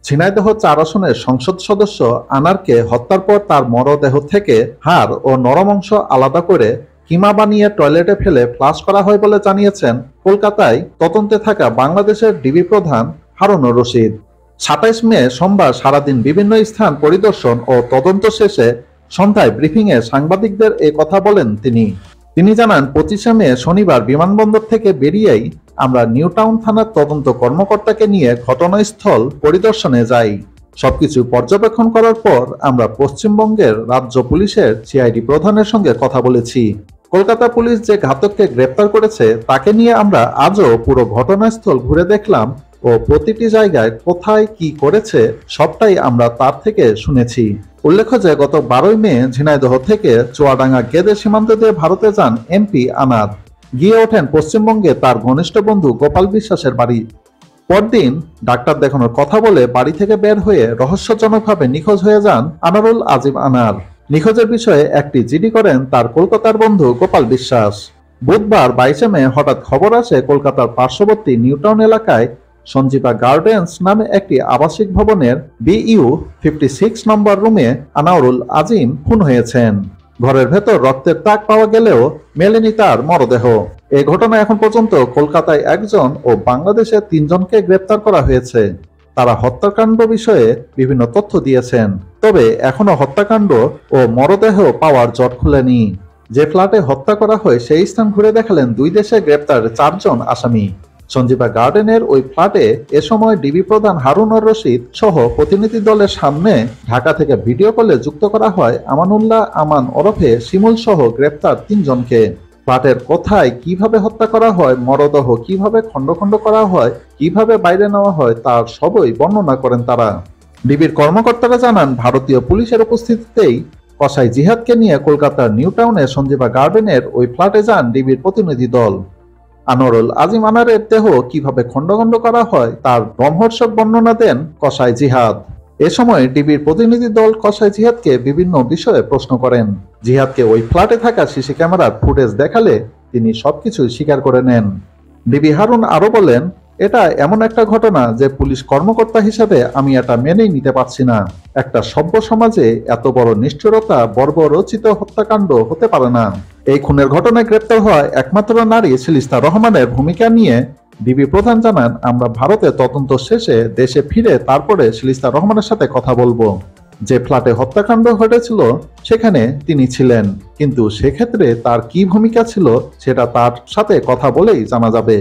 ঝিনাইদহ ৪ আসনের সংসদ সদস্য আনারকে হত্যার পর তার মরদেহ থেকে হাড় ও নরম অংশ আলাদা করে কিমা বানিয়ে টয়লেটে ফেলে ফ্লাশ করা হয় বলে জানিয়েছেন কলকাতায় তদন্তে থাকা বাংলাদেশের ডিবি প্রধান হারুনুর রশিদ। ২৭ মে সোমবার সারাদিন বিভিন্ন স্থান পরিদর্শন ও তদন্ত শেষে সন্ধ্যায় ব্রিফিংয়ে সাংবাদিকদের এ কথা বলেন তিনি জানান, ২৫শে মে শনিবার বিমানবন্দর থেকে বেরিয়েই আমরা নিউ টাউন থানার তদন্ত কর্মকর্তাকে নিয়ে ঘটনাস্থল পরিদর্শনে যাই। সবকিছু পর্যবেক্ষণ করার পর আমরা পশ্চিমবঙ্গের রাজ্য পুলিশের সিআইডি প্রধানের সঙ্গে কথা বলেছি। কলকাতা পুলিশ যে ঘাতককে গ্রেপ্তার করেছে তাকে নিয়ে আমরা আজও পুরো ঘটনাস্থল ঘুরে দেখলাম ও প্রতিটি জায়গায় কোথায় কি করেছে সবটাই আমরা তার থেকে শুনেছি। উল্লেখ্য যে গত ১২ মে ঝিনাইদহ থেকে চুয়াডাঙ্গা গেদে সীমান্ত দিয়ে ভারতে যান এমপি আনার। গিয়ে ওঠেন পশ্চিমবঙ্গে তার ঘনিষ্ঠ বন্ধু গোপাল বিশ্বাসের বাড়ি। পরদিন ডাক্তার দেখানোর কথা বলে বাড়ি থেকে বের হয়ে রহস্যজনকভাবে নিখোঁজ হয়ে যান আনারুল আজিম আনার। নিখোঁজের বিষয়ে একটি জিডি করেন তার কলকাতার বন্ধু গোপাল বিশ্বাস। বুধবার ২২শে মে হঠাৎ খবর আসে কলকাতার পার্শ্ববর্তী নিউটাউন এলাকায় সঞ্জীবা গার্ডেন্স নামে একটি আবাসিক ভবনের BU 56 নম্বর রুমে আনারুল আজিম খুন হয়েছেন। ঘরের ভেতর রক্তের দাগ পাওয়া গেলেও মেলেনি তার মরদেহ। এই ঘটনা এখন পর্যন্ত কলকাতায় ১ জন ও বাংলাদেশে ৩ জনকে গ্রেপ্তার করা হয়েছে। তারা হত্যাকাণ্ড বিষয়ে বিভিন্ন তথ্য দিয়েছেন, তবে এখনো হত্যাকাণ্ড ও মরদেহ পাওয়ার জট খুলেনি। যে ফ্ল্যাটে হত্যা করা হয় সেই স্থান ঘুরে দেখালেন ২ দেশে গ্রেপ্তার ৪ জন আসামি। সঞ্জীবা গার্ডেনের ওই ফ্ল্যাটে এ সময় ডিবি প্রধান হারুনুর রশিদ সহ প্রতিনিধি দলের সামনে ঢাকা থেকে ভিডিও কলে যুক্ত করা হয় আমানুল্লাহ আমান ওরফে শিমুল সহ গ্রেপ্তার ৩ জনকে। ফ্ল্যাটের কোথায় কিভাবে হত্যা করা হয়, মরদেহ কিভাবে খণ্ড খণ্ড করা হয়, কিভাবে বাইরে নেওয়া হয় তার সবই বর্ণনা করেন তারা। ডিবির কর্মকর্তারা জানান, ভারতীয় পুলিশের উপস্থিতিতেই কসাই জিহাদকে নিয়ে কলকাতার নিউ টাউনে সঞ্জীবা গার্ডেনের ওই ফ্ল্যাটে যান ডিবির প্রতিনিধি দল। আনারুল আজিম আনারের দেহ কিভাবে খণ্ড খণ্ড করা হয় তার রোমহর্ষক বর্ণনা দেন কসাই জিহাদ। এ সময় ডিবির প্রতিনিধি দল কসাই জিহাদকে বিভিন্ন বিষয়ে প্রশ্ন করেন। জিহাদকে ওই ফ্ল্যাটে থাকা সিসি ক্যামেরার ফুটেজ দেখালে তিনি সবকিছুই স্বীকার করে নেন। ডিবি হারুন আরো বলেন, এটা এমন একটা ঘটনা যে পুলিশ কর্মকর্তা হিসেবে আমি এটা মেনেই নিতে পারছি না। একটা সভ্য সমাজে এত বড় নিষ্ঠুরতা, বর্বরচিত হত্যাকাণ্ড হতে পারে না। এই খুনের ঘটনায় গ্রেপ্তার হয় একমাত্র নারী শিলিস্তা রহমানের ভূমিকা নিয়ে ডিবি প্রধান জানান, আমরা ভারতে তদন্ত শেষে দেশে ফিরে তারপরে শিলিস্তা রহমানের সাথে কথা বলবো। যে ফ্ল্যাটে হত্যাকাণ্ড ঘটেছিল সেখানে তিনি ছিলেন, কিন্তু সেক্ষেত্রে তার কি ভূমিকা ছিল সেটা তার সাথে কথা বলেই জানা যাবে।